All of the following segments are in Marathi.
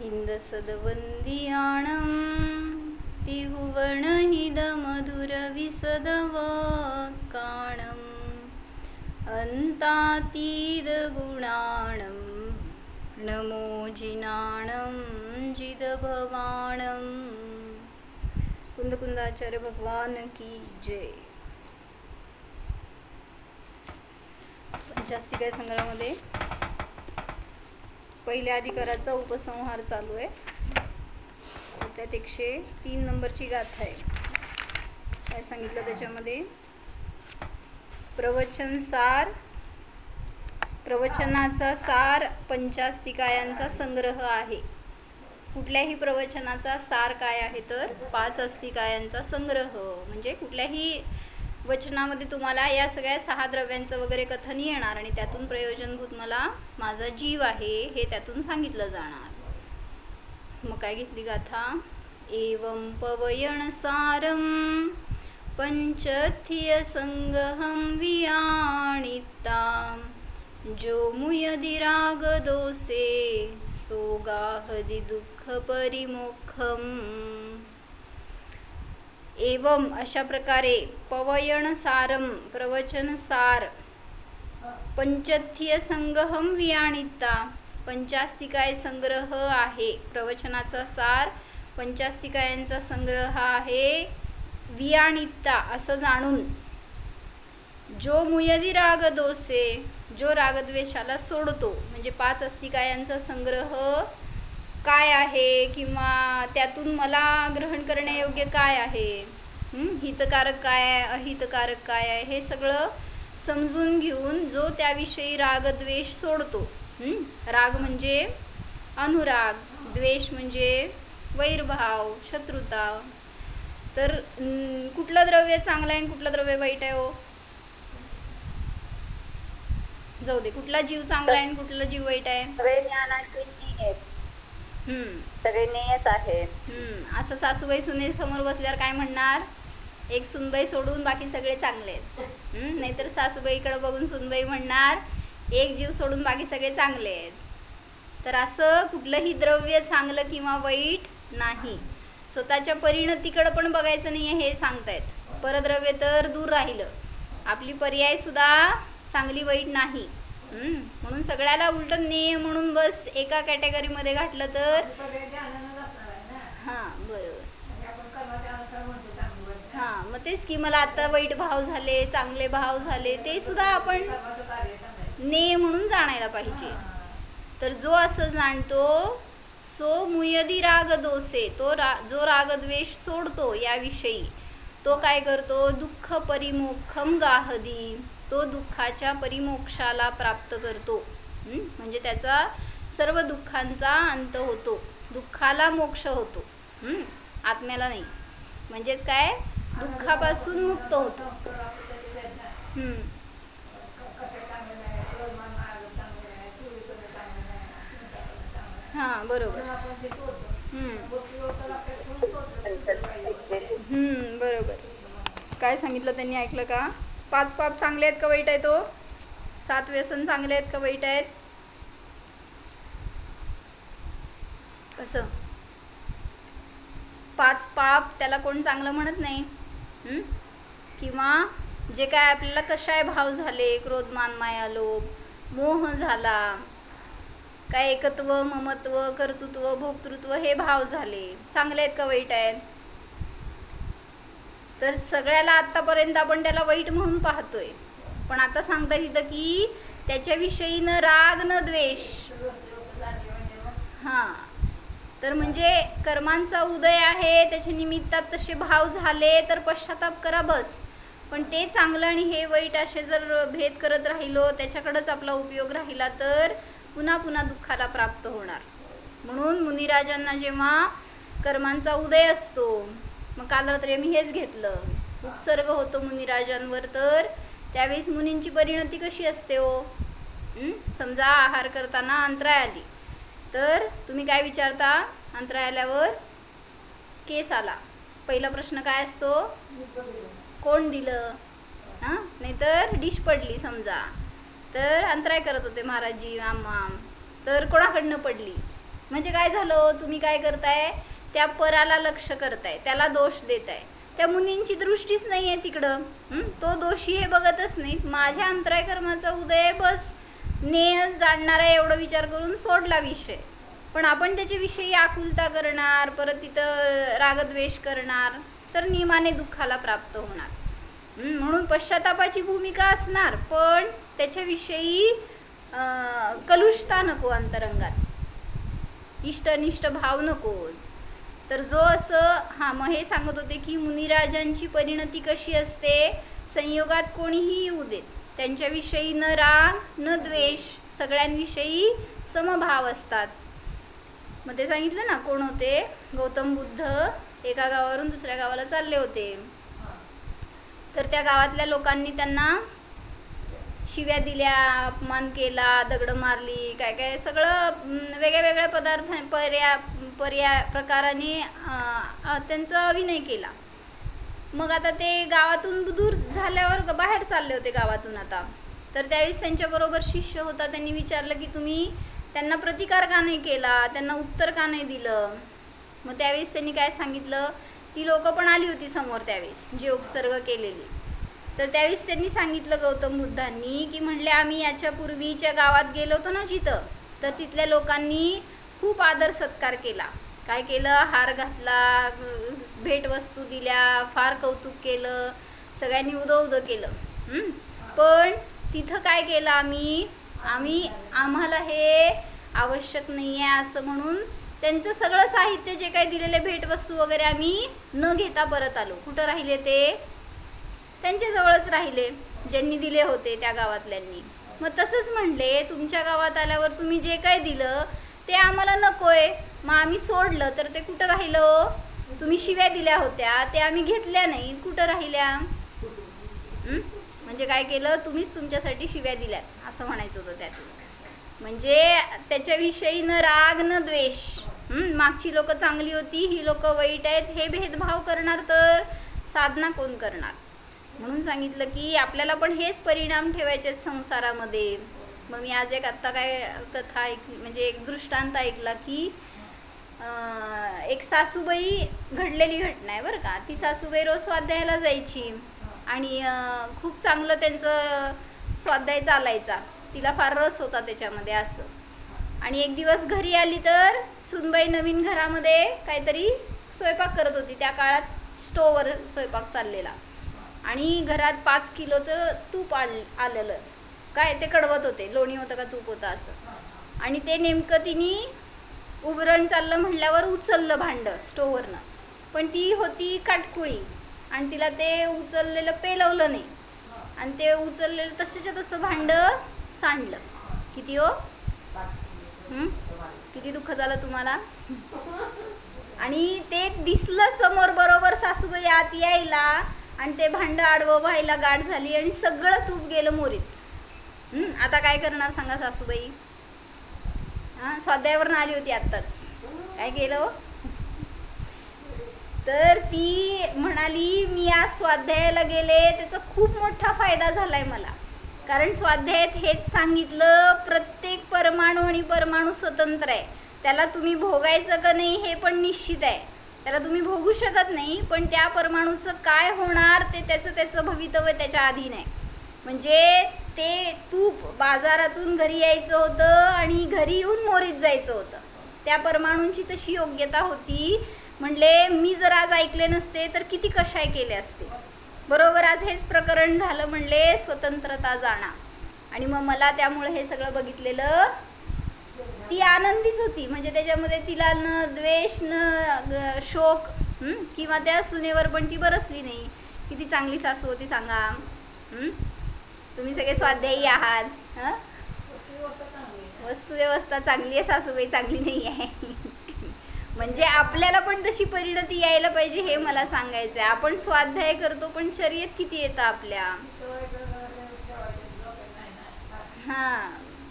इंदसदवंदियाणं तिहुवर्णहिदमधुरविसदवकाणम् अन्तातीतगुणाणं नमोजिनाणं जिदभवाणं। कुंदकुंदाचार्य भगवान की जय। पंचास्तिकाय संग्रहामध्ये पहिल्या अधिकाराचा उपसंहार चालू आहे। त्यात 103 नंबरची गाथा आहे। काय सांगितलं त्याच्यामध्ये? प्रवचन सार, प्रवचनाचा सार पंचास्तिकायांचा संग्रह आहे। कुठल्याही प्रवचनाचा सार काय आहे तर 5 अस्तिकायांचा संग्रह। म्हणजे कुठल्याही वचनामध्ये तुम्हाला या सगळ्या 6 द्रव्यांचं वगैरे कथन येणार आणि त्यातून प्रयोजनभूत मला माझा जीव आहे हे त्यातून सांगितलं जाणार। मग काय घेतली गाथा? एवं पवयण सारं पंचथ्य संगहं वियाणितां जो मुयदि राग दोषे सोगाहदि दुःख परिमोक्षम। एवं अशा प्रकारे पवयण सारम प्रवचन सार पंचथ्य संगहम वियाणिता पंचास्तिकाय संग्रह आहे। प्रवचनाचा सार पंचास्तिकायांचा संग्रह आहे वियाणिता असं जाणून, जो मुयदि राग दोषे जो रागद्वेषाला सोडतो। म्हणजे 5 अस्तिकायांचा संग्रह काय आहे किंवा त्यातून मला ग्रहण करण्यायोग्य काय आहे, हितकारक काय आहे, अहितकारक काय आहे, हे सगळं समजून घेऊन जो त्याविषयी रागद्वेष सोडतो। राग म्हणजे अनुराग, द्वेष म्हणजे वैरभाव, शत्रुता। तर कुठलं द्रव्य चांगलं आहे आणि कुठलं द्रव्य वाईट आहे? हो जाऊ दे, कुठला जीव चांगला आहे आणि कुठला जीव वाईट आहे? सगळे ज्ञानाचे नियत, सगळे नियत आहेत। असं सासूबाई सुने समोर बसल्यावर काय म्हणणार? एक सुनबाई सोडून बाकी सगळे चांगले आहेत। नाहीतर सासूबाईकडे बघून सुनबाई म्हणणार एक जीव सोडून बाकी सगळे चांगले आहेत। तर असं कुठलंही द्रव्य चांगलं किंवा वाईट नाही। स्वतःच्या परिणतीकडे पण बघायचं नाही हे सांगतायत। परद्रव्य तर दूर राहिलं, आपली पर्याय सुद्धा चांगली वाईट नाही। म्हणून सगळ्याला उलट नेय म्हणून बस एका कॅटेगरीमध्ये घातलं तर हां बरोबर। हां मग तेच की मला आता वाईट भाव झाले, चांगले भाव झाले, ते सुद्धा आपण नेय म्हणून जाणायला पाहिजे। तर जो असं जाणतो सो मुयदि राग दोषे तो जो रागद्वेष सोडतो याविषयी तो काय करतो? दुःख परिमोक्षम गाहदी तो दुःखाच्या परिमोक्षाला प्राप्त करतो। म्हणजे त्याचा सर्व दुःखांचा अंत होतो, दुःखाला मोक्ष होतो, आत्म्याला नाही। म्हणजेच काय? दुःखापासून मुक्त होतो। हां बरोबर। बरोबर। काय सांगितलं त्यांनी ऐकलं का? 5 पाप चांगले आहेत का वाईट आहेत? 7 व्यसन चांगले आहेत का वाईट आहेत? कसं 5 पाप त्याला कोण चांगलं म्हणत नाही। किंवा जे काय आपल्याला कशाय भाव झाले, क्रोध मान माया लोभ मोह झाला, काय एकत्व ममत्व कर्तृत्व भोक्तृत्व हे भाव झाले, चांगले आहेत का वाईट आहेत? तर सगळ्याला आतापर्यंत आपण त्याला वाईट म्हणून पाहतोय, पण आता सांगता येतं की त्याच्याविषयी न राग न द्वेष। हां तर म्हणजे कर्मांचा उदय आहे, त्याच्या निमित्तात तसे भाव झाले तर पश्चाताप करा बस। पण ते चांगलं आणि हे वाईट असे जर भेद करत राहिलो, त्याच्याकडेच आपला उपयोग राहिला तर पुन्हा पुन्हा दुःखाला प्राप्त होणार। म्हणून मुनिराजांना जेव्हा कर्मांचा उदय असतो, मग काल रात्री मी हेच घेतलं, उपसर्ग होतो मुनिराजांवर, तर त्यावेळेस मुनींची परिणती कशी असते? समजा आहार करताना अंतराय आली तर तुम्ही काय विचारता? अंतराय आल्यावर केस आला, पहिला प्रश्न काय असतो? कोण दिलं? नाहीतर डिश पडली समजा, तर अंतराय करत होते महाराजजी आम्हा, तर कोणाकडनं पडली? म्हणजे काय झालं, तुम्ही काय करताय, त्या पराला लक्ष करताय, त्याला दोष देताय. त्या मुनींची दृष्टीच नाही आहे तिकडं. तो दोषी हे बघतच नाही. माझ्या अंतराय कर्माचा उदय, बस ने जाणणारा एवढा विचार करून सोडला विषय. पण आपण त्याच्याविषयी आकुलता करणार, परत तिथं रागद्वेष करणार, तर नियमाने दुःखाला प्राप्त होणार. म्हणून पश्चातापाची भूमिका असणार, पण त्याच्याविषयी कलुषता नको अंतरंगात, इष्टनिष्ठ भाव नको. तर जो असं मग हे सांगत होते की मुनिराजांची परिणती कशी असते, संयोगात कोणीही येऊ देत, त्यांच्याविषयी न राग न द्वेष, सगळ्यांविषयी समभाव असतात. मग ते सांगितलं ना, कोण होते, गौतम बुद्ध एका गावावरून दुसऱ्या गावाला चालले होते. तर त्या गावातल्या लोकांनी त्यांना शिव्या दिल्या, अपमान केला, दगड मारली, काय काय सगळं वेगळ्या वेगळ्या प्रकाराने त्यांचा अभिनय केला. मग आता ते गावातून दूर झाल्यावर बाहेर चालले होते गावातून आता. तर त्यावेळेस त्यांच्याबरोबर शिष्य होता, त्यांनी विचारलं की तुम्ही त्यांना प्रतिकार का नाही केला, त्यांना उत्तर का नाही दिलं. मग त्यावेळेस त्यांनी काय सांगितलं, ती लोकं पण आली होती समोर त्यावेळेस जे उपसर्ग केलेली. तर त्यावेळेस त्यांनी सांगितलं गौतम बुद्धांनी की म्हणले आम्ही याच्या पूर्वीच्या गावात गेलो होतो ना जिथं, तर तिथल्या लोकांनी खूप आदर सत्कार केला. काय केलं, हार घातला, भेटवस्तू दिल्या, फार कौतुक केलं, सगळ्यांनी उदो केलं. पण तिथं काय केलं, आम्हाला हे आवश्यक नाही आहे असं म्हणून त्यांचं सगळं साहित्य जे काही दिलेले भेटवस्तू वगैरे आम्ही न घेता परत आलो. कुठं राहिले ते, त्यांच्याजवळच राहिले ज्यांनी दिले होते त्या गावातल्यांनी. मग तसंच म्हणले, तुमच्या गावात आल्यावर तुम्ही जे काही दिलं ते आम्हाला नकोय, मग आम्ही सोडलं तर ते कुठं राहिलं, तुम्ही शिव्या दिल्या होत्या ते आम्ही घेतल्या नाही, कुठं राहिल्या. म्हणजे काय केलं, तुम्हीच तुमच्यासाठी शिव्या दिल्यात असं म्हणायचं होतं त्यात. म्हणजे त्याच्याविषयी न राग न द्वेष, मागची लोक चांगली होती, ही लोक वाईट आहेत, हे भेदभाव करणार तर साधना कोण करणार. म्हणून सांगितलं की आपल्याला पण हेच परिणाम ठेवायचे आहेत संसारामध्ये. मग मी आज आत्ता काय कथा म्हणजे एक दृष्टांत ऐकला की एक सासूबाई, घडलेली घटना आहे बरं का. ती सासूबाई रोज स्वाध्यायाला जायची आणि खूप चांगलं त्यांचं स्वाध्याय चालायचा, तिला फार रस होता त्याच्यामध्ये असं. आणि एक दिवस घरी आली तर सुनबाई नवीन घरामध्ये काहीतरी स्वयंपाक करत होती. त्या काळात स्टोववर स्वयंपाक चाललेला आणि घरात 5 किलोचं तूप आलेलं, काय ते कडवत होते, लोणी होतं का तूप होतं असं. आणि ते नेमकं तिने उभरण चाललं म्हटल्यावर उचललं भांडं स्टोवरनं, पण ती होती काटकुळी आणि तिला ते उचललेलं पेलवलं नाही आणि ते उचललेलं तसंच्या तसं भांडं सांडलं. किती हो, किती दुःख झालं तुम्हाला. आणि ते दिसलं समोर, बरोबर सासूबाई आत यायला आणि ते भांडं आडवं व्हायला गाठ झाली आणि सगळं तूप गेलं मोरीत. आता काय करणार सांगा सासूबाई. स्वाध्यायावरून आली होती आत्ताच, काय केलं. तर ती म्हणाली मी आज स्वाध्यायाला गेले, त्याचा खूप मोठा फायदा झालाय मला. कारण स्वाध्यायात हेच सांगितलं, प्रत्येक परमाणू आणि परमाणू स्वतंत्र आहे, त्याला तुम्ही भोगायचं का नाही हे पण निश्चित आहे. त्याला तुम्ही भोगू शकत नाही, पण त्या परमाणूचं काय होणार ते त्याचं भवितव्य त्याच्या अधीन आहे. म्हणजे ते तूप बाजारातून घरी यायचं होतं आणि घरी येऊन मोरीत जायचं होतं. त्या परमाणूंची तशी योग्यता होती. म्हणले मी जर आज ऐकले नसते तर किती कशाय केले असते. बरोबर आज हेच प्रकरण झालं. म्हणले स्वतंत्रता जाणा. आणि मग मला त्यामुळे हे सगळं बघितलेलं, ती आनंदीच होती. म्हणजे त्याच्यामध्ये तिला न द्वेष न शोक किंवा त्या सुनेवर पण ती बरसली नाही. किती चांगली सासू होती सांगा. तुम्ही सगळे स्वाध्यायी आहात. वस्तुव्यवस्था चांगली आहे, सासूबाई चांगली नाही आहे. म्हणजे आपल्याला पण तशी परिणती यायला पाहिजे हे मला सांगायचं आहे. आपण स्वाध्याय करतो पण शर्यत किती येतं आपल्या.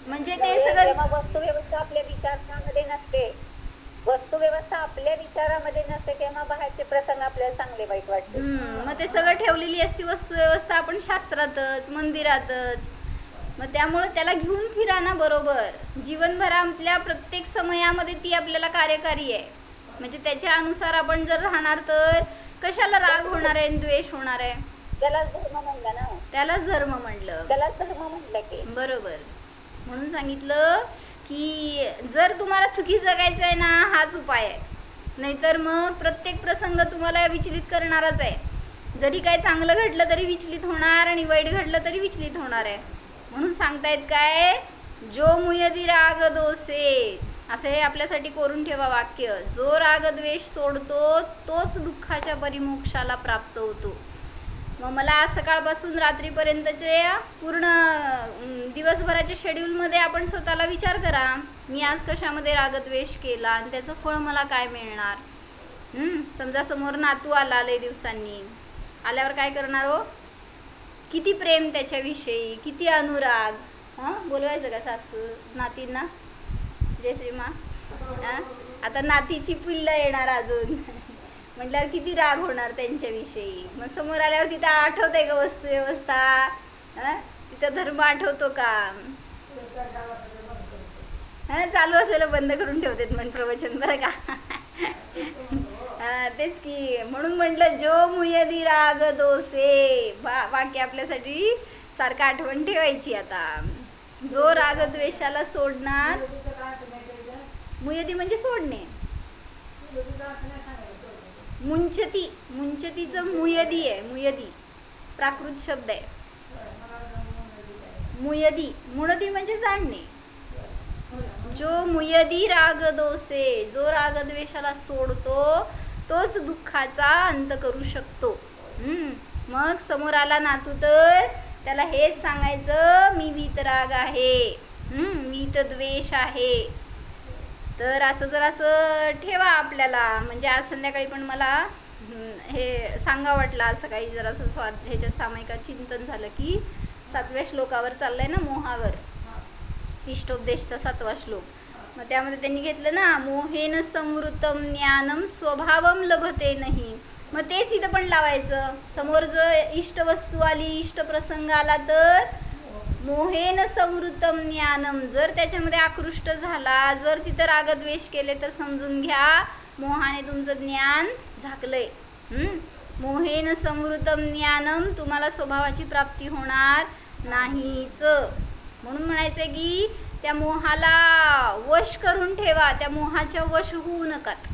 म्हणजे ते सगळं वस्तुव्यवस्था आपल्या विचारामध्ये नसते. वस्तुव्यवस्था आपल्या विचारामध्ये नसते तेव्हा बाहेरचे प्रसंग आपल्याला चांगले वाईट वाटते. मग ते सगळं ठेवलेली असती वस्तुव्यवस्था आपण शास्त्रातच, मंदिरातच. मग त्यामुळे त्याला घेऊन फिरा ना बरोबर. जीवनभरातल्या प्रत्येक समयामध्ये ती आपल्याला कार्यकारी आहे. म्हणजे त्याच्या अनुसार आपण जर राहणार तर कशाला राग होणार आहे, द्वेष होणार आहे. त्यालाच धर्म म्हणलं ना, त्यालाच धर्म म्हणलं, त्यालाच धर्म म्हणलं की बरोबर. म्हणून सांगितलं की जर तुम्हाला सुखी जगायचं आहे ना, हाच उपाय आहे. नाहीतर मग प्रत्येक प्रसंग तुम्हाला विचलित करणारच आहे. जरी काय चांगलं घडलं तरी विचलित होणार आणि वाईट घडलं तरी विचलित होणार आहे. म्हणून सांगतायत काय, जो मुयदी राग दोषे, असं हे आपल्यासाठी करून ठेवा वाक्य. जो राग द्वेष सोडतो तोच दुःखाच्या परिमोक्षाला प्राप्त होतो. मग मला आज सकाळपासून रात्रीपर्यंतचे पूर्ण दिवसभराच्या शेड्यूलमध्ये आपण स्वतःला विचार करा, मी आज कशामध्ये रागद्वेष केला आणि त्याचं फळ मला काय मिळणार. समजा समोर नातू आला लय दिवसांनी, आल्यावर काय करणार हो, किती प्रेम त्याच्याविषयी, किती अनुराग. बोलवायचं का सासू नातींना, जय श्रीमा. आता नातीची पिल्लं येणार अजून म्हटल्यावर किती राग होणार त्यांच्याविषयी. मग समोर आल्यावर तिथं आठवते का वस्तू व्यवस्था, तिथं धर्म आठवतो का. चालू असेल बंद करून ठेवतात म्हण प्रवचन, बरं का. तेच की, म्हणून म्हटलं जो मुयदी राग दोषे, वाक्य आपल्यासाठी सारखं आठवण ठेवायची. आता जो राग द्वेषाला सोडणार, मुयदी म्हणजे सोडणे. मुंचती, मुंचतीचं मुयदी आहे, मुयदी प्राकृत शब्द आहे. मुयदी, मुणदी म्हणजे जाणणे. जो मुयदी राग दोषे, जो राग द्वेषाला सोडतो तोच दुःखाचा अंत करू शकतो. मग समोर आला नातू तर त्याला हेच सांगायचं, मी वीतराग आहे, वीतद्वेष आहे. तर असं जर असं ठेवा आपल्याला. म्हणजे आज संध्याकाळी पण मला हे सांगा वाटलं, आज सकाळी जर असं ह्याच्या सामायिकात चिंतन झालं की 7व्या श्लोकावर चाललंय ना, मोहावर, इष्टोपदेशचा 7वा श्लोक. मग त्यामध्ये त्यांनी घेतलं ना, मोहेन संवृतम ज्ञानम स्वभावम लभते नाही. मग तेच इथं पण लावायचं. समोर जर इष्ट वस्तू आली, इष्ट प्रसंग आला तर मोहेन संवृतम ज्ञानम, जर त्याच्यामध्ये आकृष्ट झाला, जर तिथं रागद्वेष केले तर समजून घ्या मोहाने तुमचं ज्ञान झाकलंय. मोहेन संवृतम ज्ञानम, तुम्हाला स्वभावाची प्राप्ती होणार नाहीच. म्हणून म्हणायचं की त्या मोहाला वश करून ठेवा, त्या मोहाच्या वश होऊ नकात.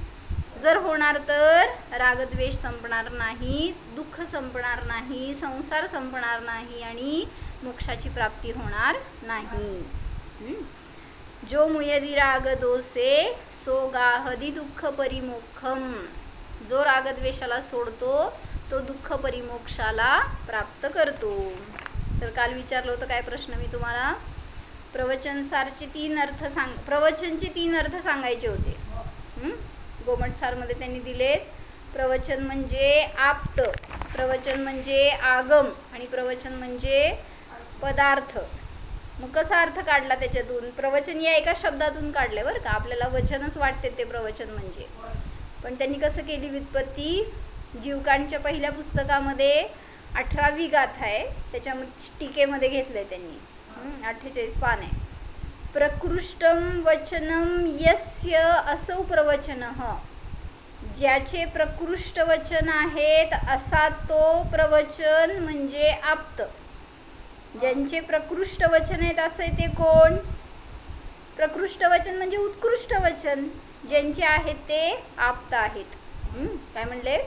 जर होणार तर रागद्वेष संपणार नाही, दुःख संपणार नाही, संसार संपणार नाही आणि मोक्षाची प्राप्ती होणार नाही. जो मुयदी राग दोषे सो गाहदी दुःख परिमोक्षम, जो रागद्वेषाला सोडतो तो दुःख परिमोक्षाला प्राप्त करतो. तर काल विचारलं होतं काय प्रश्न मी तुम्हाला, प्रवचनसारचे 3 अर्थ प्रवचनचे 3 अर्थ सांगायचे होते. गोमट सारमध्ये त्यांनी दिलेत. प्रवचन म्हणजे आप्त, प्रवचन म्हणजे आगम आणि प्रवचन म्हणजे पदार्थ. मग कसा अर्थ काढला त्याच्यातून, प्रवचन या एका शब्दातून काढले बरं का. आपल्याला वचनच वाटते ते प्रवचन म्हणजे, पण त्यांनी कसं केली व्युत्पत्ती. जीवकांच्या पहिल्या पुस्तकामध्ये 18वी गाथा आहे, त्याच्या टीकेमध्ये घेतलंय त्यांनी. 48 पान आहे. प्रकृष्टम वचनम यस्य असौ प्रवचनः, ज्याचे प्रकृष्ट वचन आहेत असा तो प्रवचन म्हणजे आप्त. ज्यांचे प्रकृष्ट वचन आहेत असे ते कोण, प्रकृष्ट वचन म्हणजे उत्कृष्ट वचन, ज्यांचे आहेत ते आप्त आहेत. काय म्हणले,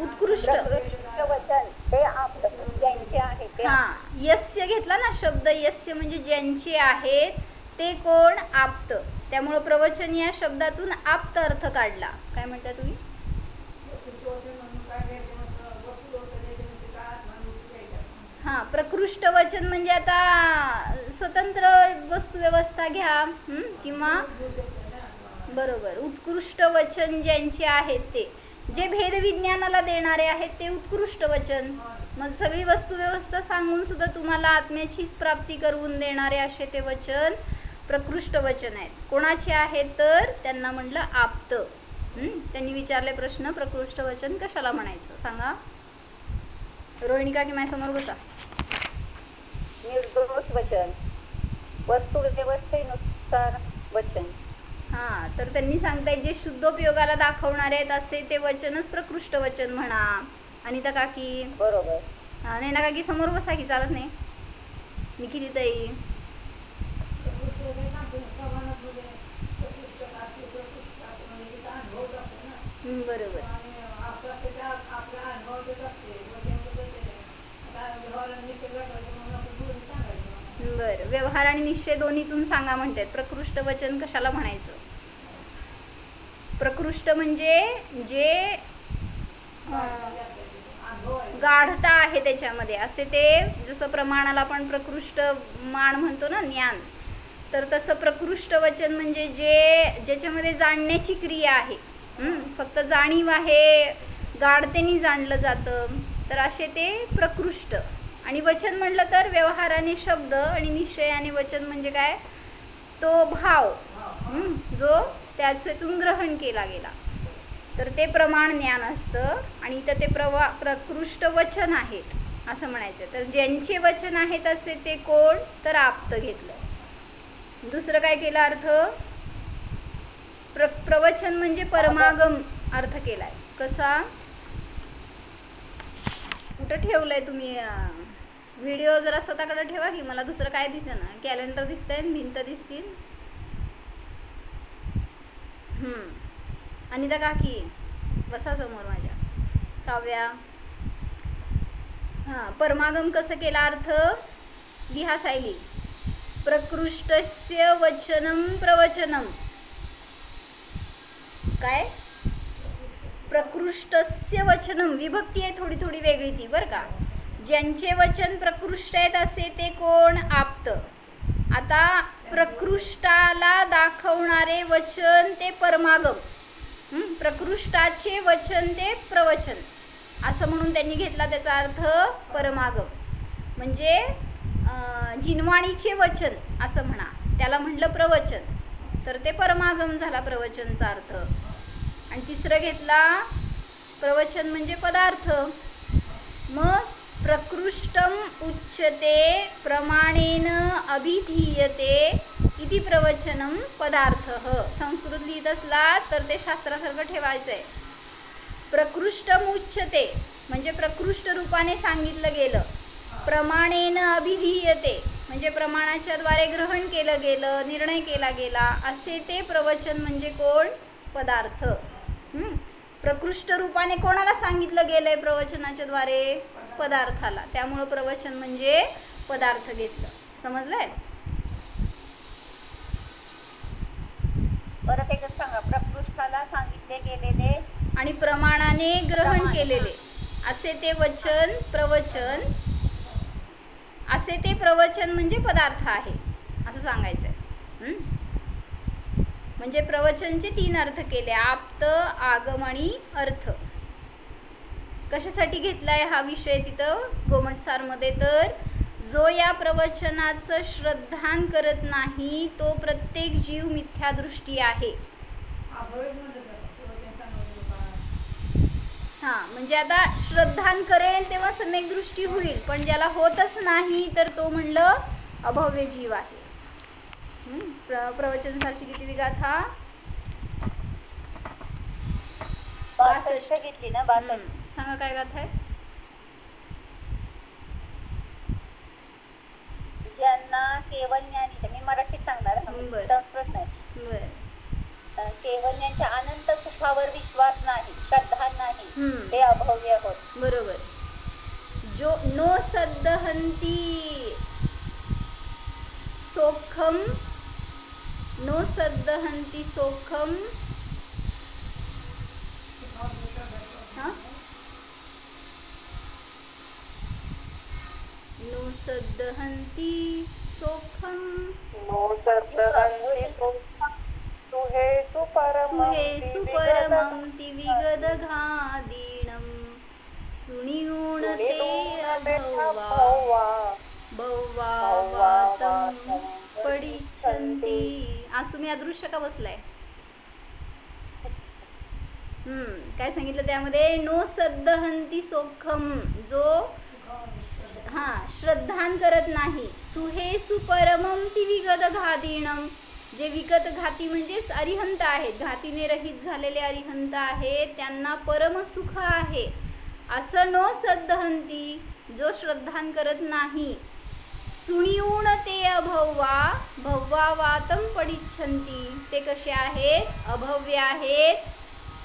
उत्कृष्ट वचन ते आप्त, ज्यांचे आहेत ते. यस्य घेतला ना शब्द, यस्य म्हणजे ज्यांचे आहेत ते कोण, आप्त. त्यामुळे प्रवचन या शब्दातून आप्त अर्थ काढला. काय म्हणता तुम्ही, प्रकृष्ट वचन म्हणजे आता स्वतंत्र वस्तू व्यवस्था घ्या किंवा बरोबर. उत्कृष्ट वचन ज्यांचे आहेत ते, जे भेदविज्ञानाला देणारे आहेत ते उत्कृष्ट वचन. मग सगळी वस्तू व्यवस्था सांगून सुद्धा तुम्हाला आत्म्याचीच प्राप्ती करून देणारे असे ते वचन प्रकृष्ट वचन आहेत. कोणाचे आहेत तर त्यांना म्हटलं आप्त. त्यांनी विचारले प्रश्न, प्रकृष्ट वचन कशाला म्हणायचं सांगा. रोहिणी का की माझ्यासमोर बसा. निर्दोष वचन, वस्तू व्यवस्थेनुसार वचन. हां, तर त्यांनी सांगतायत जे शुद्धोपयोगाला दाखवणारे आहेत असे ते वचनच प्रकृष्ट वचन म्हणा. अनिता काकी बरोबर. नाही ना काकी, समोर बसा की, चालत नाही. निखिली ताई बरोबर. बरं, व्यवहार आणि निश्चय दोन्हीतून सांगा म्हणतात. प्रकृष्ट वचन कशाला म्हणायचं? प्रकृष्ट म्हणजे जे गाढता आहे त्याच्यामध्ये, असे ते. जसं प्रमाणाला आपण प्रकृष्ट मान म्हणतो ना, ज्ञान, तर तसं प्रकृष्ट वचन म्हणजे ज्याच्यामध्ये जाणण्याची क्रिया आहे, फक्त जाणीव आहे, गाढतेने जाणलं जातं, तर असे ते प्रकृष्ट. आणि वचन म्हटलं तर व्यवहाराने शब्द आणि निश्चयाने वचन म्हणजे काय, तो भाव जो त्याच्यातून ग्रहण केला गेला, तर ते प्रमाण ज्ञान असतं. आणि इथं ते प्रकृष्ट वचन आहेत असं म्हणायचं. तर ज्यांचे वचन आहेत असे ते कोण, तर आप्त घेतलं. दुसरं काय केलं अर्थ, प्रवचन म्हणजे परमागम अर्थ केलाय. कसा, कुठं ठेवलंय तुम्ही व्हिडिओ? जरा स्वतःकडे ठेवा की, मला दुसरं काय दिसे ना. कॅलेंडर दिसतंय, भिंत दिसतील. अनिता काकी बसा समोर माझ्या. काव्या, हां, परमागम कसं केला अर्थ लिहा सायली. प्रकृष्टस्य वचनम प्रवचनम. काय, प्रकृष्टस्य वचनम, विभक्ती आहे थोडी थोडी वेगळी ती बरं का. ज्यांचे वचन प्रकृष्ट आहेत असे ते कोण, आप्त. आता प्रकृष्टाला दाखवणारे वचन ते परमागम, प्रकृष्टाचे वचन ते प्रवचन, असं म्हणून त्यांनी घेतला त्याचा अर्थ परमागम. म्हणजे जिनवाणीचे वचन असं म्हणा, त्याला म्हटलं प्रवचन, तर ते परमागम झाला प्रवचनचा अर्थ. आणि तिसरं घेतला प्रवचन म्हणजे पदार्थ. मग प्रकृष्टम उच्यते प्रमाणेन अभिधीयते इति प्रवचनम पदार्थः. संस्कृत लिहित असला तर ते शास्त्रासारखं ठेवायचं आहे. प्रकृष्टम उच्यते म्हणजे प्रकृष्ट रूपाने सांगितलं गेलं. प्रमाणेन अभिधीयते म्हणजे प्रमाणाच्या द्वारे ग्रहण केलं गेलं, निर्णय केला गेला, असे ते प्रवचन म्हणजे कोण, पदार्थ. प्रकृष्ट रूपाने कोणाला सांगितलं गेलंय प्रवचनाच्या द्वारे, पदार्थाला. त्यामुळं प्रवचन म्हणजे पदार्थ घेतलं. समजलंय? परत एकच सांगा. प्रकृष्ठाला सांगितले गेलेले आणि प्रमाणाने ग्रहण केलेले असे ते वचन प्रवचन, असे ते प्रवचन म्हणजे पदार्थ आहे असं सांगायचंय. म्हणजे प्रवचनचे 3 अर्थ केले, आप्त, आगम आणि अर्थ. कशासाठी घेतलाय हा विषय तिथं गोमटसारमध्ये, तर जो या प्रवचनाचं श्रद्धान करत नाही तो प्रत्येक जीव मिथ्यादृष्टी आहे. हां, म्हणजे आता श्रद्धान करेल तेव्हा सम्यक दृष्टी होईल, पण ज्याला होतच नाही तर तो म्हणलं अभव्य जीव आहे. प्रवचन सारशी किती गाथा, 62 घेतली ना. 62 सांगा काय गाथा आहे. ज्यांना केवळ ज्ञानी, मी मराठीत सांगणार, संस्कृत नाही. केवळ ज्ञानच्या अनंत सुखावर विश्वास नाही, श्रद्धा नाही, ते अभव्य होत. बरोबर. जो नो सद्दहंती सोखम, नो सद्दहंती सोखम, नो सद्दहंती सोखम, नो सद्दहंती सोखम, सुहे सुपरमं दिविगदघादीनं सुनिऊणते अभवा भवावातं पडिच्छन्ति. आज तुम्ही अदृश्य का बसलाय? काय सांगितलं त्यामध्ये, नो सद्दहंती सोखम, जो हा श्रद्धान करत नाही. सुहे सुपरमम ती विगत घातीणम, जे विगत घाती म्हणजेच अरिहंत आहेत, घातीने रहित झालेले अरिहंत आहेत, त्यांना परम सुख आहे. असं नो सद्धहंती, जो श्रद्धान करत नाही. सुनिऊन ते अभव्वा भव्वावातम पडिच्छन्ति, ते कसे आहेत? अभव्य आहेत.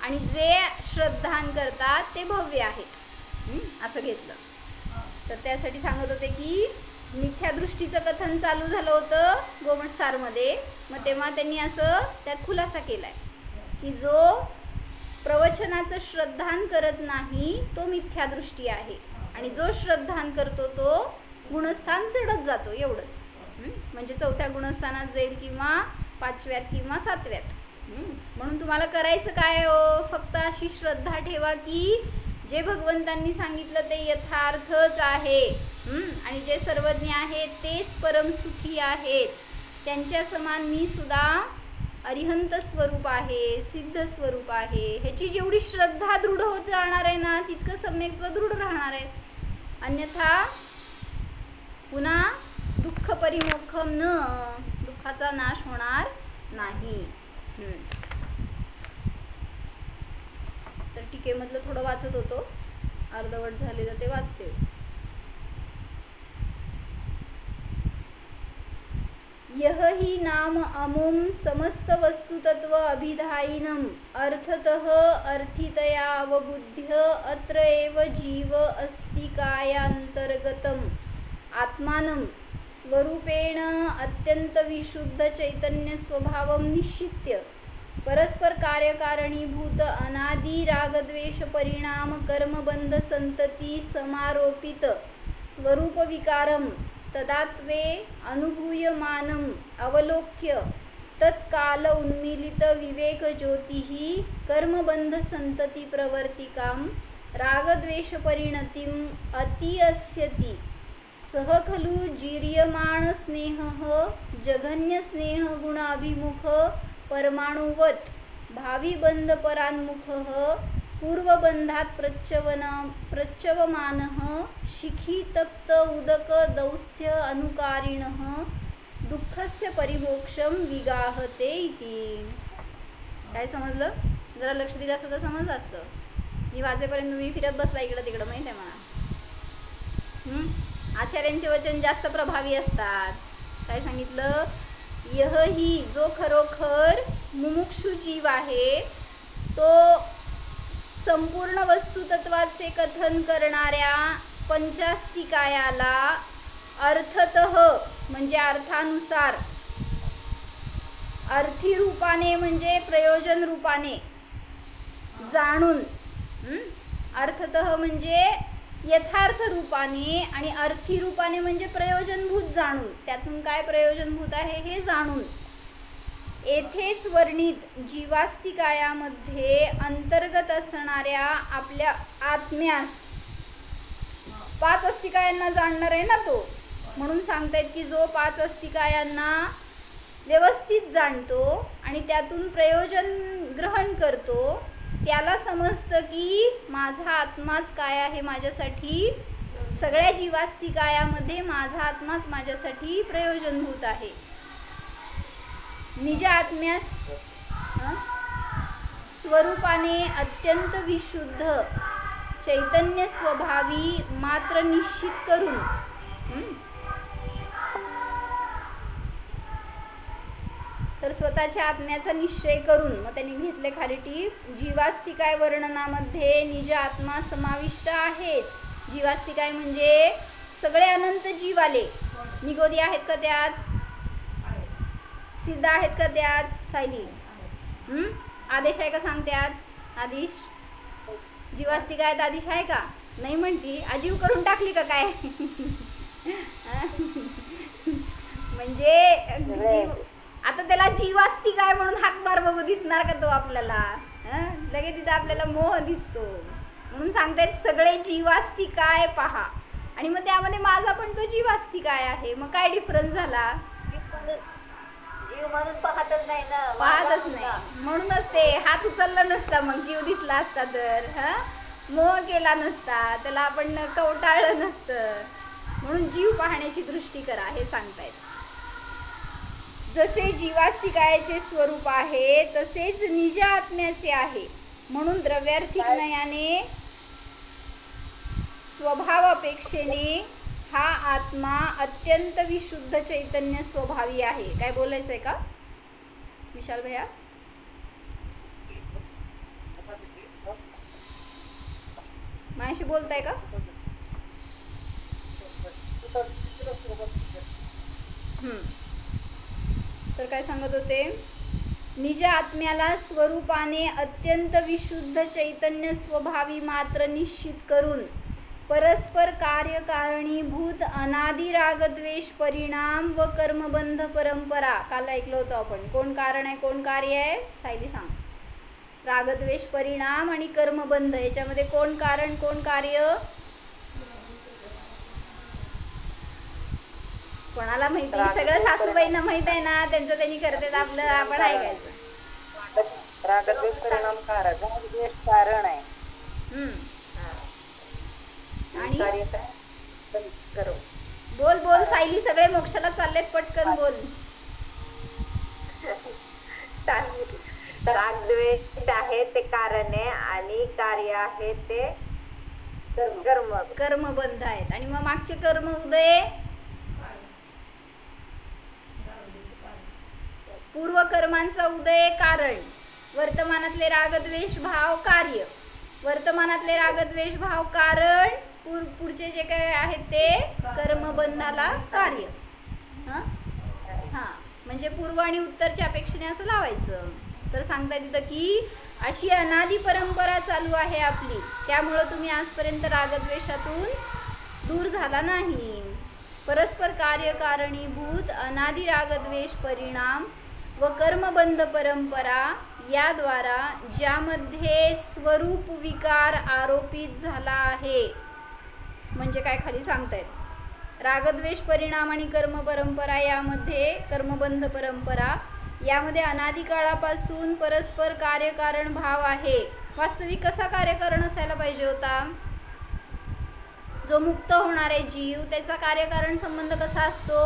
आणि जे श्रद्धान करतात ते भव्य आहेत. असं घेतलं तर त्यासाठी सांगत होते की मिथ्या दृष्टीचं कथन चालू झालं होतं गोमटसारमध्ये. मग तेव्हा त्यांनी असं त्यात खुलासा केलाय की जो प्रवचनाचं श्रद्धान करत नाही तो मिथ्या दृष्टी आहे, आणि जो श्रद्धान करतो तो गुणस्थान चढत जातो. एवढंच. म्हणजे 4थ्या गुणस्थानात जाईल किंवा 5व्यात किंवा 7व्यात. म्हणून तुम्हाला करायचं काय हो? फक्त अशी श्रद्धा ठेवा की जे भगवंतांनी सांगितलं ते यथार्थच आहे, आणि जे सर्वज्ञ आहेत तेच परमसुखी आहेत. त्यांच्या समान मी सुद्धा अरिहंत स्वरूप आहे, सिद्ध स्वरूप आहे. ह्याची जेवढी श्रद्धा दृढ होत जाणार आहे ना तितकं सम्यक दृढ राहणार आहे. अन्यथा पुन्हा दुःख परिमोक्षम न, दुःखाचा नाश होणार नाही. तर टीकेमधलं थोडं वाचत होतो, अर्धवट झालेलं ते वाचते. यह ही नाम अमुम समस्त वस्तुतत्व अभिधायिनम अर्थतः अर्थितया अवबुद्ध्य अत्र एव जीव अस्ति कायांतर्गतम आत्मानं स्वरूपेण अत्यंत विशुद्ध चैतन्य स्वभावं निश्चित्य परस्पर कार्यकारणीभूत अनादि रागद्वेष परिणाम कर्मबंध संतती समारोपित स्वरूप विकारम तदात्वे अनुभूयमानम अवलोक्य तत्काल उन्मीलित विवेक ज्योतिः कर्मबंध संतती प्रवर्तिकाम रागद्वेष परिणतिम अति अस्यति सह खलु जीर्यमाण स्नेहः जघन्य स्नेह गुण अभिमुख परमाणुवत भावी बंध परान्मुखः पूर्वबंधात प्रच्यवमानः शिखी तप्त उदक दौस्त्य अनुकारिणः दुःखस्य परिमोक्षम विगाहते इति. काय समजलं? जरा लक्ष दिलं असतं तर समजलं असतं. मी वाचेपर्यंत तुम्ही फिरत बसला इकडं तिकडं, माहिती आहे मला. आचार्यांचे वचन जास्त प्रभावी असतात. काय सांगितलं? यह ही, जो खरोखर मुमुक्षु जीव आहे तो संपूर्ण वस्तुतत्वाचे कथन करणाऱ्या पंचास्तिकायाला अर्थतः म्हणजे अर्थानुसार, अर्थी रूपाने म्हणजे प्रयोजन रूपाने जाणून, अर्थतः म्हणजे यथार्थ रूपाने आणि अर्थी रूपाने म्हणजे प्रयोजनभूत जाणून, त्यातून काय प्रयोजनभूत आहे हे जाणून येथेच वर्णित जीवास्तिकायामध्ये अंतर्गत असणाऱ्या आपल्या आत्म्यास, 5 अस्तिकायांना जाणणार आहे ना तो, म्हणून सांगतायत की जो 5 अस्तिकायांना व्यवस्थित जाणतो आणि त्यातून प्रयोजन ग्रहण करतो त्याला समजतं की माझा आत्माच काय आहे माझ्यासाठी, सगळ्या जीवास्तिकायामध्ये माझा आत्माच माझ्यासाठी प्रयोजनभूत आहे. निज आत्म्यास स्वरूपाने अत्यंत विशुद्ध चैतन्य स्वभावी मात्र निश्चित करून तर स्वतःच्या आत्म्याचा निश्चय करून, मग त्यांनी घेतले खाली टीप, जीवास्तिकाय वर्णनामध्ये निज आत्मा समाविष्ट आहेच. जीवास्तिकाय म्हणजे सगळे अनंत जीव आले. निगोदी आहेत का त्यात? सिद्ध आहेत का त्यात? सायली आदेश आहे का सांगत्यात? आदेश जीवास्तिकायत आदेश आहे का? नाही म्हणती. अजीव करून टाकली का काय? म्हणजे जीव, आता त्याला जीवास्तिकाय म्हणून हाक मार बघू दिसणार का तो आपल्याला? लगेच तिथं आपल्याला मोह दिसतो. म्हणून सांगतायत सगळे जीवास्तिकाय पहा, आणि मग त्यामध्ये माझा पण तो जीवास्तिकाय आहे. मग काय डिफरन्स झाला? जीव म्हणून पाहतच नाही ना, पाहतच नाही. म्हणूनच ते हात उचलला नसता, मग जीव दिसला असता तर मोह केला नसता, त्याला आपण कवटाळलं नसतं. म्हणून जीव पाहण्याची दृष्टी करा हे सांगतायत. जसे जीवास्तिकायाचे स्वरूप आहे तसेच निज आत्म्याचे आहे. म्हणून द्रव्यार्थिक नयाने स्वभावापेक्षेने हा आत्मा अत्यंत विशुद्ध चैतन्य स्वभावी आहे. काय बोलायचंय का विशाल भैया? माझ्याशी बोलताय का? तर काय सांगत होते? निज आत्म्याला स्वरूपाने अत्यंत विशुद्ध चैतन्य स्वभावी मात्र निश्चित करून परस्पर कार्यकारणीभूत अनादि रागद्वेष परिणाम व कर्मबंध परंपरा. काल ऐकलं होतं आपण. कोण कारण आहे कोण कार्य आहे? सायली सांग. रागद्वेष परिणाम आणि कर्मबंध याच्यामध्ये कोण कारण कोण कार्य? कोणाला माहिती? सगळं सासूबाईंना माहित आहे ना, त्यांचं त्यांनी करतात, आपलं आपण ऐकायचं. रागद्वेष परिणाम कारण आहे. आणि बोल बोल सायली, सगळे मोक्षाला चाललेत, पटकन बोल. रागद्वेष आहे ते कारण आहे आणि कार्य आहे ते कर्मबंध आहेत. आणि मग मागचे कर्म उदय पूर्व कर्मांचा उदय कारण, वर्तमानातले रागद्वेष भाव कार्य, वर्तमानातले रागद्वेष भाव कारण, पुढचे जे काय आहेत ते कर्मबंधाला कार्य. म्हणजे पूर्व आणि उत्तरच्या अपेक्षेने असं लावायचं. तर सांगता तिथं की अशी अनादी परंपरा चालू आहे आपली, त्यामुळं तुम्ही आजपर्यंत रागद्वेषातून दूर झाला नाही. परस्पर कार्यकारणीभूत अनादी रागद्वेष परिणाम व कर्मबंध परंपरा याद्वारा ज्यामध्ये स्वरूप विकार आरोपित झाला आहे. म्हणजे काय खाली सांगतायत? रागद्वेष परिणाम आणि कर्म परंपरा यामध्ये, कर्मबंध परंपरा यामध्ये अनादी काळापासून परस्पर कार्यकारण भाव आहे. वास्तविक कसा कार्यकारण असायला पाहिजे होता? जो मुक्त होणारे जीव त्याचा कार्यकारण संबंध कसा असतो?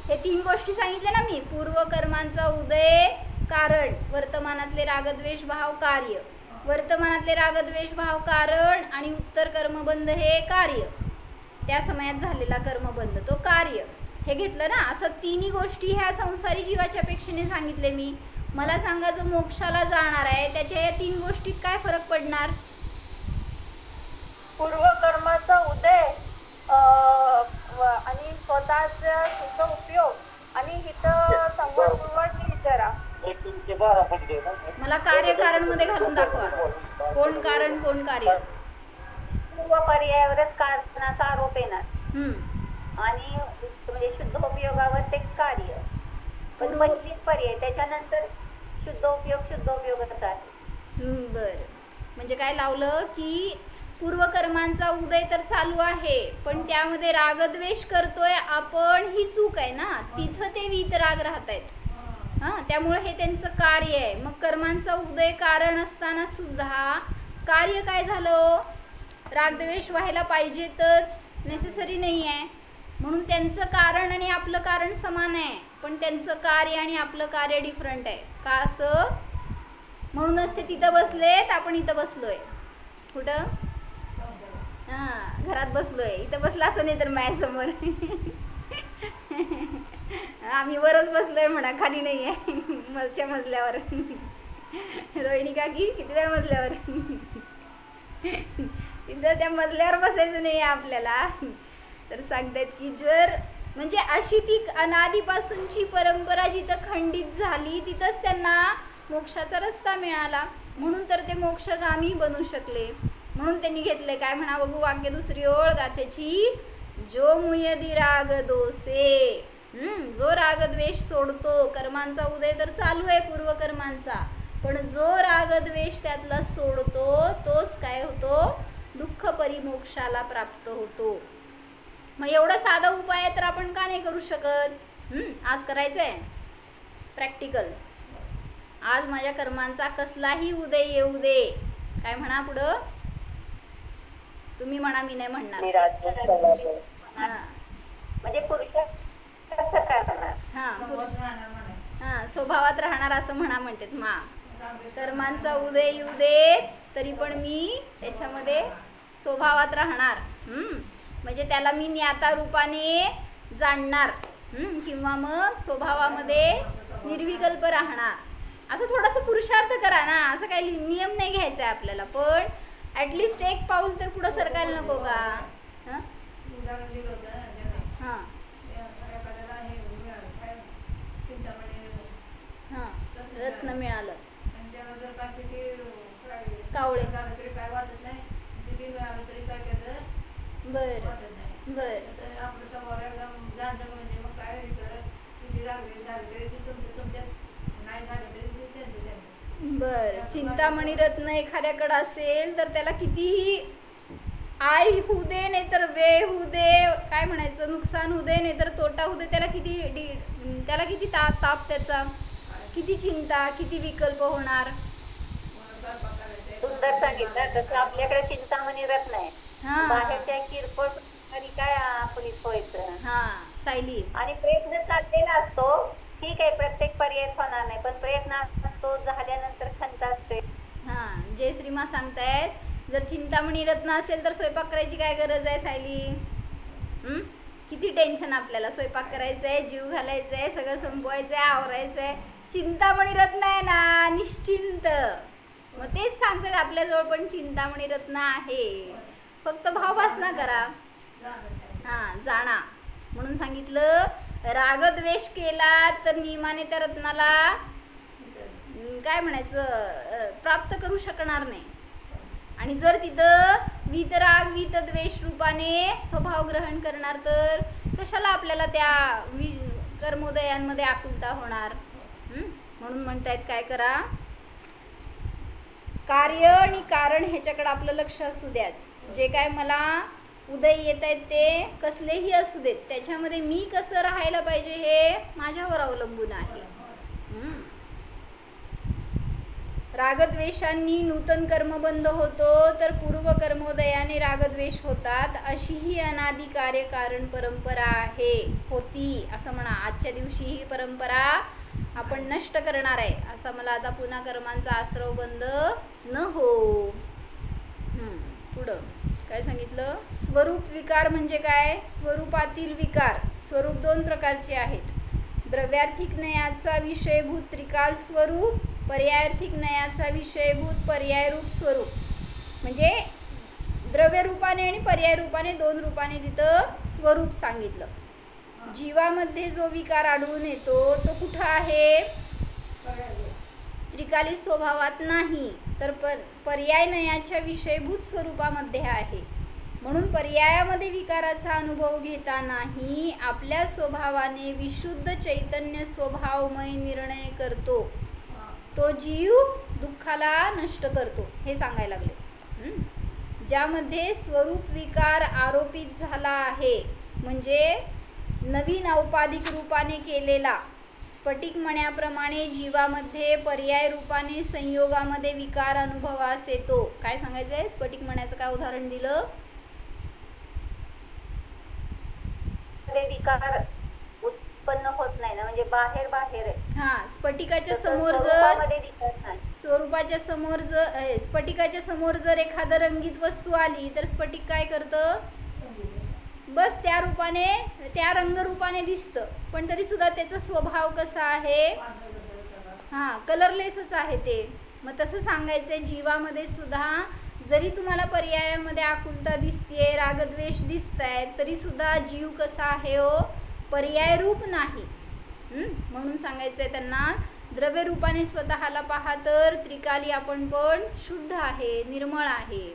हे 3 गोष्टी सांगितल्या ना मी. पूर्व कर्मांचा उदय कारण, वर्तमानातले रागद्वेष भाव कार्य, वर्तमानातले रागद्वेष भाव कारण आणि उत्तर कर्मबंध हे कार्य. त्या समयात झालेला कर्मबंध तो कार्य. हे घेतलं ना. असं 3 गोष्टी ह्या संसारी जीवाच्या अपेक्षेने सांगितले मी. मला सांगा, जो मोक्षाला जाणार आहे त्याच्या या 3 गोष्टीत काय फरक पडणार? पूर्व कर्माचा उदय आणि स्वतःचा शुद्ध उपयोग आणि हिथं संवादपूर्वक विचारा. मला कार्यकारण मध्ये घालून दाखवा. कोण कारण कोण कार्य? पूर्व पर्यायावरच कारणाचा आरोप येणार आणि म्हणजे शुद्ध उपयोगावर ते कार्य. पण 25 पर्याय त्याच्यानंतर शुद्ध उपयोगाचा आहे. बरं. म्हणजे काय लावलं की पूर्वकर्मांचा उदय तर चालू आहे, पण त्यामध्ये रागद्वेष करतोय आपण, ही चूक आहे ना. तिथं ते वीतराग राहत आहेत. त्यामुळे हे त्यांचं कार्य आहे. मग कर्मांचा उदय कारण असताना सुद्धा कार्य काय झालं? रागद्वेष व्हायला पाहिजेतच, नेसेसरी नाही आहे. म्हणून त्यांचं कारण आणि आपलं कारण समान आहे, पण त्यांचं कार्य आणि आपलं कार्य डिफरंट आहे. का असं? म्हणूनच ते तिथं बसलेत, आपण इथं बसलोय. कुठं? घरात बसलोय. इथं बसला असं नाही तर माझ्यासमोर. आम्ही वरच बसलोय म्हणा, खाली नाही आहे. मधच्या मजल्यावर. रोहिणी काकी कितव्या मजल्यावर? तिथं त्या मजल्यावर बसायचं नाही आपल्याला. तर सांगतात की जर म्हणजे अशी ती अनादीपासूनची परंपरा जिथं खंडित झाली तिथंच त्यांना मोक्षाचा रस्ता मिळाला. म्हणून तर ते मोक्षगामी बनू शकले. म्हणून त्यांनी घेतले काय म्हणा बघू वाक्य दुसरी ओळ गाथेची. जो मुयदी राग दोसे, जो रागद्वेष सोडतो. कर्मांचा उदय तर चालू आहे पूर्वकर्मांचा, पण जो रागद्वेष त्यातला सोडतो तोच काय होतो? दुःख परिमोक्षाला प्राप्त होतो. मग एवढा साधा उपाय आहे तर आपण का नाही करू शकत? आज करायचं आहे प्रॅक्टिकल. आज माझ्या कर्मांचा कसलाही उदय येऊ दे. काय म्हणा पुढं? तुम्ही म्हणा, मी नाही म्हणणार. म्हणजे पुरुषार्थ करणार. हा, स्वभावात राहणार असं म्हणा म्हणतात. मा कर्मांचा उदय येऊ दे तरी पण मी त्याच्यामध्ये स्वभावात राहणार. म्हणजे त्याला मी ज्ञाता रूपाने जाणणार, किंवा मग स्वभावामध्ये निर्विकल्प राहणार. असं थोडंसं पुरुषार्थ करा ना. असं काही नियम नाही घ्यायचा आहे आपल्याला, पण ॲटलिस्ट एक पाऊल तर पुढं सरकायला नको का? हां हां हां, रत्न मिळालं, कावळे. बरं बरं बर. चिंतामणी रत्न एखाद्याकडे असेल तर त्याला कितीही आय होऊ दे, नाहीतर वे होऊ दे, काय म्हणायचं, नुकसान होऊ दे, नाहीतर तोटा होऊ दे, त्याला किती ताप त्याचा, किती चिंता, किती विकल्प होणार. सुंदर सांगितलं. तसं आपल्याकडे चिंतामणी रत्न आहे, बाहेरच्या किरकोळ काय आपलीच व्हायचं. हा सायली. आणि प्रयत्न चाललेला असतो. ठीक आहे, प्रत्येक पर्याय होणार नाही, पण प्रयत्न असतो, झाल्यानंतर खंत असते. हा, जय श्रीमा सांगतायत, जर चिंतामणी रत्न असेल तर स्वयंपाक करायची काय गरज आहे सायली? किती टेन्शन आपल्याला. स्वयंपाक करायचंय, जीव घालायचंय, सगळं संपवायचंय, आवरायचंय. चिंतामणी रत्न आहे ना, निश्चिंत. मग तेच सांगतात आपल्याजवळ पण चिंतामणी रत्न आहे, फक्त भावभासना करा. हा, जाणा. म्हणून सांगितलं, रागद्वेष केला तर नियमाने त्या रत्नाला काय म्हणायचं, प्राप्त करू शकणार नाही. आणि जर तिथं वीतराग वीतद्वेष रूपाने स्वभाव ग्रहण करणार तर कशाला आपल्याला त्या कर्मोदयांमध्ये आकुलता होणार. म्हणून म्हणतायत काय करा, कार्य आणि कारण ह्याच्याकडे आपलं लक्ष असू द्यात. जे काय मला उदय येत आहेत ते कसलेही असू देत, त्याच्यामध्ये मी कसं राहायला पाहिजे हे माझ्यावर अवलंबून आहे. रागद्वेषांनी नूतन कर्म बंद होतो, तर पूर्व कर्मोदयाने रागद्वेष होतात. अशी ही अनादि कार्य कारण परंपरा आहे, होती असं म्हणा. आजच्या दिवशी ही परंपरा आपण नष्ट करणार आहे, असं मला आता पुन्हा कर्मांचा आश्रव बंद न हो. पुढं काय सांगितलं, स्वरूप विकार म्हणजे काय, स्वरूपातील विकार. स्वरूप दोन प्रकारचे आहेत, द्रव्यार्थिक नयाचा विषयभूत त्रिकाल स्वरूप, पर्यायार्थिक नयाचा विषयभूत पर्यायरूप स्वरूप. म्हणजे द्रव्य रूपाने आणि पर्याय रूपाने, दोन रूपाने तिथं स्वरूप सांगितलं. जीवामध्ये जो विकार आढळून येतो तो कुठं आहे, त्रिकाली स्वभावात नाही, तर पर्याय नयाच्या विषयभूत स्वरूपामध्ये आहे. म्हणून पर्यायामध्ये विकाराचा अनुभव घेतानाही आपल्या स्वभावाने विशुद्ध चैतन्य स्वभावमय निर्णय करतो, तो जीव दुःखाला नष्ट करतो, हे सांगायला लागले. ज्यामध्ये स्वरूप विकार आरोपित झाला आहे, म्हणजे नवीन औपाधिक रूपाने केलेला, स्फटिक मण्याप्रमाणे जीवामध्ये पर्याय रूपाने संयोगामध्ये विकार अनुभवास येतो. काय सांगायचं आहे, स्फटिक मण्याचं काय उदाहरण दिलं, विकार उत्पन्न होत नाही ना, म्हणजे बाहेर आहे. हा, स्फटिकाच्या समोर जर स्वरूपाच्या समोर जर स्फटिकाच्या समोर जर एखादं रंगीत वस्तू आली तर स्फटिक काय करतं, बस त्या रूपाने, त्या रंगरूपाने दिसतं, पण तरी सुद्धा त्याचा स्वभाव कसा आहे, हा, कलरलेसच आहे ते. मग तसं सांगायचंय, जीवामध्ये सुद्धा जरी तुम्हाला पर्यायामध्ये आकुलता दिसतेय, रागद्वेष दिसत आहेत, तरी सुद्धा जीव कसा आहे हो, पर्याय रूप नाही. म्हणून सांगायचंय त्यांना, द्रव्य रूपाने स्वतःला पहा तर त्रिकाली आपण पण शुद्ध आहे, निर्मळ आहे.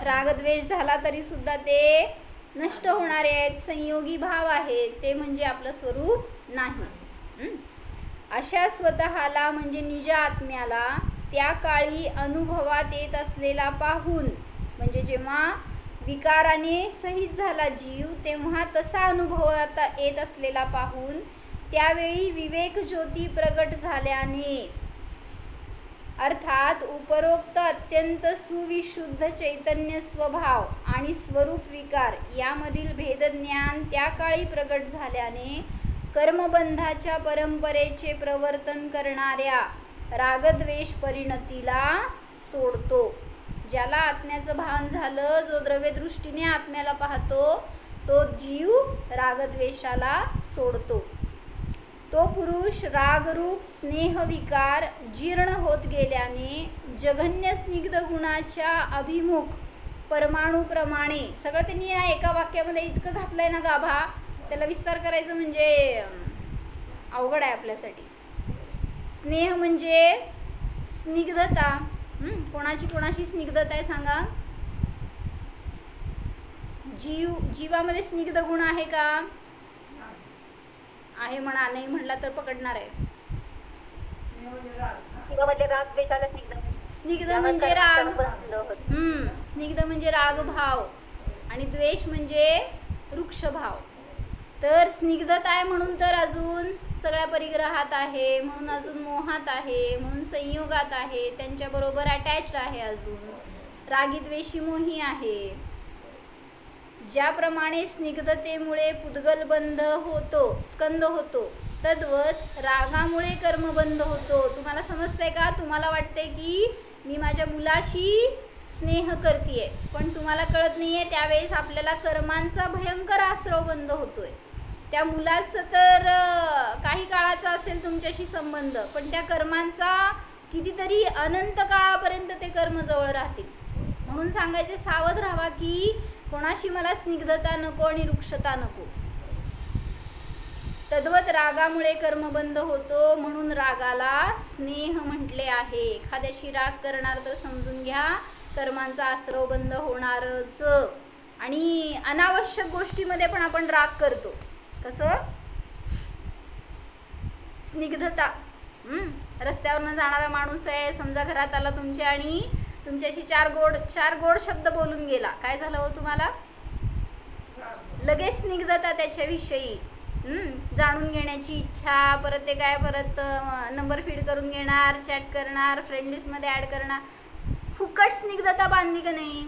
रागद्वेष झाला तरी सुद्धा ते नष्ट होणारे आहेत, संयोगी भाव आहेत, ते म्हणजे आपलं स्वरूप नाही. अशा स्वतःला म्हणजे निज आत्म्याला त्या काळी अनुभवात येत असलेला पाहून, म्हणजे जेव्हा विकाराने सहित झाला जीव तेव्हा तसा अनुभवात येत असलेला पाहून, त्यावेळी विवेक ज्योती प्रगट झाल्याने अर्थात उपरोक्त अत्यंत सुविशुद्ध चैतन्य स्वभाव आणि स्वरूप विकार यामधील भेदज्ञान त्या काळी प्रगट झाल्याने कर्मबंधाच्या परंपरेचे प्रवर्तन करणाऱ्या रागद्वेष परिणतीला सोडतो. ज्याला आत्म्याचं भान झालं, जो द्रव्यदृष्टीने आत्म्याला पाहतो, तो जीव रागद्वेषाला सोडतो. तो पुरुष रागरूप स्नेहविकार जीर्ण होत गेल्याने जघन्य स्निग्ध गुणाच्या अभिमुख परमाणूप्रमाणे, सगळं त्यांनी या एका वाक्यामध्ये इतकं घातलंय ना गाभा, त्याला विस्तार करायचं म्हणजे अवघड आहे आपल्यासाठी. स्नेह म्हणजे स्निग्धता. कोणाची स्निग्धता आहे सांगा? जीवामध्ये स्निग्ध गुण आहे का? आहे म्हणा, नाही म्हणला तर पकडणार आहे. स्निग्ध म्हणजे राग. स्निग्ध म्हणजे रागभाव आणि द्वेष म्हणजे वृक्षभाव. तर स्निग्धता आहे म्हणून तर अजून सगळ्या परिग्रहात आहे, म्हणून अजून मोहात आहे, म्हणून संयोगात आहे, त्यांच्याबरोबर अटॅच्ड आहे, अजून रागीद्वेषी मोही आहे. ज्याप्रमाणे स्निग्धतेमुळे पुद्गलबंध होतो, स्कंद होतो, तद्वत रागामुळे कर्मबंध होतो. तुम्हाला समजतंय का? तुम्हाला वाटते की मी माझ्या मुलाशी स्नेह करतीये, पण तुम्हाला कळत नाहीये त्यावेळेस आपल्याला कर्मांचा भयंकर आश्रव बंद होतोय. त्या मुलाचं तर काही काळाचा असेल तुमच्याशी संबंध, पण त्या कर्मांचा कितीतरी अनंत काळापर्यंत ते कर्म जवळ राहतील. म्हणून सांगायचे, सावध राहावा की कोणाशी मला स्निग्धता नको आणि वृक्षता नको. तद्वत रागामुळे कर्मबंध होतो, म्हणून रागाला स्नेह म्हटले आहे. एखाद्याशी राग करणार तर समजून घ्या कर्मांचा आश्रव बंद होणारच. आणि अनावश्यक गोष्टीमध्ये पण आपण राग करतो. कसं? स्निग्धता. रस्त्यावरनं जाणारा माणूस आहे, समजा घरात आला तुमच्या आणि तुमच्याशी चार गोड शब्द बोलून गेला. काय झालं हो तुम्हाला? लगेच स्निग्धता त्याच्याविषयी, जाणून घेण्याची इच्छा, परत ते काय, परत नंबर फीड करून घेणार, चॅट करणार, फ्रेंड लिस्टमध्ये ॲड करणार. फुकट स्निग्धता बांधली का नाही?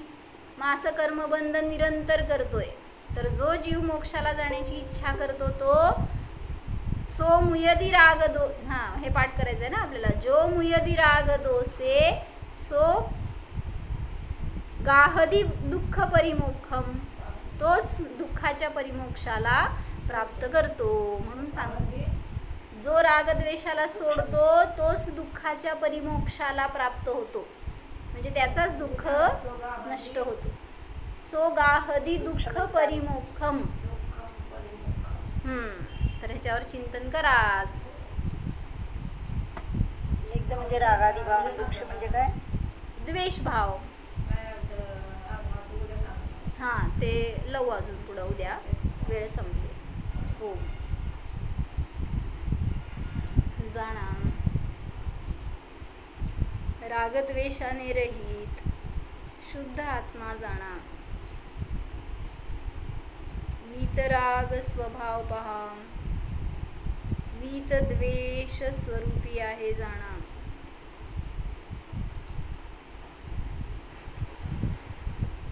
मग असं कर्मबंध निरंतर करतोय. तर जो जीव मोक्षाला जाण्याची इच्छा करतो तो सो मुयदी राग दो, हे पाठ करायचं आहे ना आपल्याला. जो मुयदी राग दोसे सो गाहदी दुःख परिमोक्षम, तोच दुःखाच्या परिमोक्षाला प्राप्त करतो. म्हणून सांगते, जो रागद्वेषाला सोडतो तोच दुःखाच्या परिमोक्षाला प्राप्त होतो, म्हणजे त्याचाच दुःख नष्ट होतो. सो गाहदी दुःख परिमोक्षम. तर ह्याच्यावर चिंतन कराच. एकदम म्हणजे रागादी भाव, वृक्ष म्हणजे काय? द्वेष भाव. ते लवू अजून पुढं, उद्या वेळ संपली. हो, जाणा रागद्वेषाने रहित शुद्ध आत्मा जाणा. वीतराग स्वभाव पहा, वीत द्वेष स्वरूपी आहे जाणा.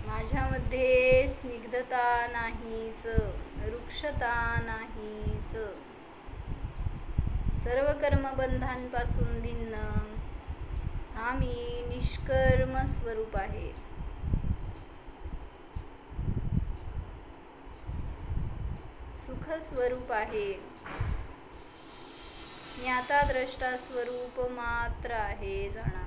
माझ्यामध्ये स्निग्धता नाहीच, वृक्षता नाहीच, सर्व कर्मबंधांपासून भिन्न हा मी निष्कर्म स्वरूप आहे. सुख स्वरूप आहे, ज्ञाता द्रष्टा स्वरूप मात्र आहे जाणा.